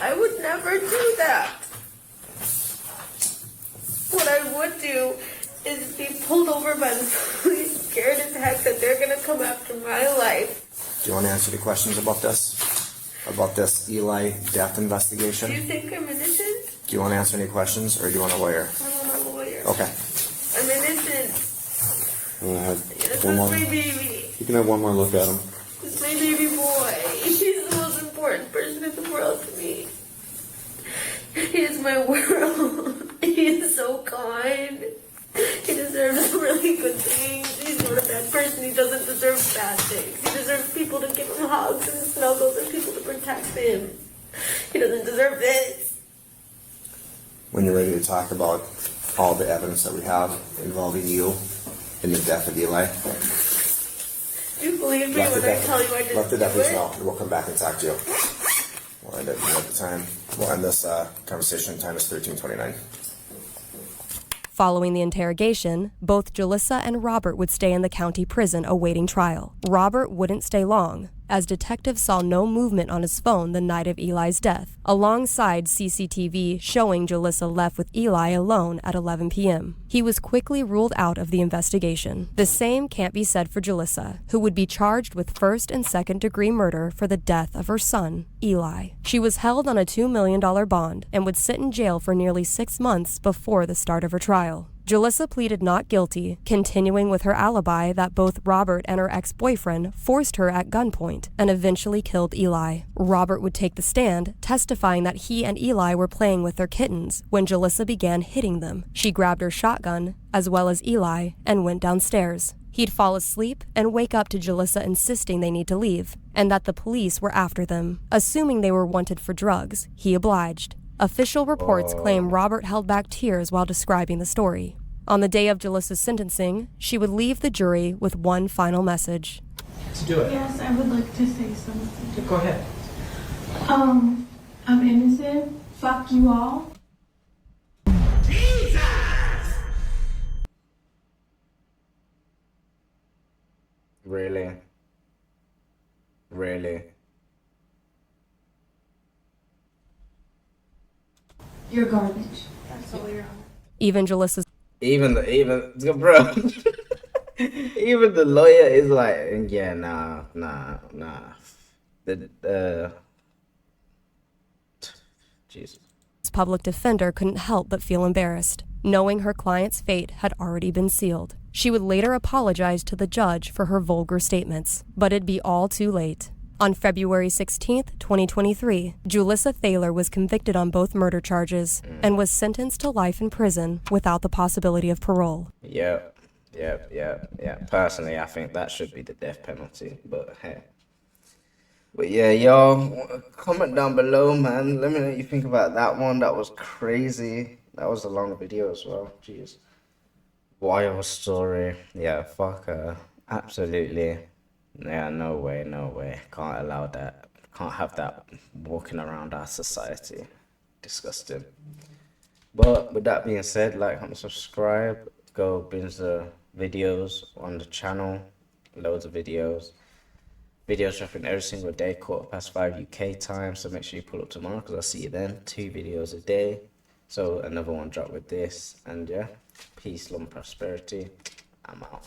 I would never do that. What I would do is be pulled over by the police, scared as heck that they're gonna come after my life. Do you want to answer the questions about this? About this Eli death investigation? Do you think I'm innocent? Do you want to answer any questions, or do you want a lawyer? I want a lawyer. Okay. I'm innocent. I'm gonna have This one is more. my baby. You can have one more look at him. This is my baby boy. He's the most important person in the world to me. He is my world. He is so kind. He deserves really good things. He's not a bad person. He doesn't deserve bad things. He deserves people to give him hugs and snuggles and people to protect him. He doesn't deserve this. When you're ready to talk about all the evidence that we have involving you in the death of Eli, Do you believe me when I tell you I didn't let the do deputies it? know, and we'll come back and talk to you. We'll end it at the time. We'll end this conversation. Time is 13:29. Following the interrogation, both Jalissa and Robert would stay in the county prison awaiting trial. Robert wouldn't stay long, as detectives saw no movement on his phone the night of Eli's death, alongside CCTV showing Jalissa left with Eli alone at 11 p.m. He was quickly ruled out of the investigation. The same can't be said for Jalissa, who would be charged with first and second degree murder for the death of her son, Eli. She was held on a $2 million bond and would sit in jail for nearly 6 months before the start of her trial. Jalissa pleaded not guilty, continuing with her alibi that both Robert and her ex-boyfriend forced her at gunpoint and eventually killed Eli. Robert would take the stand, testifying that he and Eli were playing with their kittens when Jalissa began hitting them. She grabbed her shotgun, as well as Eli, and went downstairs. He'd fall asleep and wake up to Jalissa insisting they need to leave, and that the police were after them. Assuming they were wanted for drugs, he obliged. Official reports claim Robert held back tears while describing the story. On the day of Jalissa's sentencing, she would leave the jury with one final message. To do it. Yes, I would like to say something. Go ahead. I'm innocent. Fuck you all. Really? Really? You're garbage. That's all you're on. Even Jalissa's Even bro. Even the lawyer is like, yeah, nah. Jesus. public defender couldn't help but feel embarrassed, knowing her client's fate had already been sealed. She would later apologize to the judge for her vulgar statements, but it'd be all too late. On February 16, 2023, Jalissa Thaler was convicted on both murder charges and was sentenced to life in prison without the possibility of parole. Yep. Personally, I think that should be the death penalty, but hey. But yeah, y'all, comment down below, man. Let me know what you think about that one. That was crazy. That was a long video as well. Jeez. Wild story. Yeah, fuck her. Absolutely. Yeah, no way. Can't allow that. Can't have that walking around our society. Disgusting. But with that being said, like, comment, subscribe. Go binge the videos on the channel. Loads of videos. Videos dropping every single day, 5:15 UK time. So make sure you pull up tomorrow because I'll see you then. 2 videos a day. So another one drop with this. And yeah, peace, love, and prosperity. I'm out.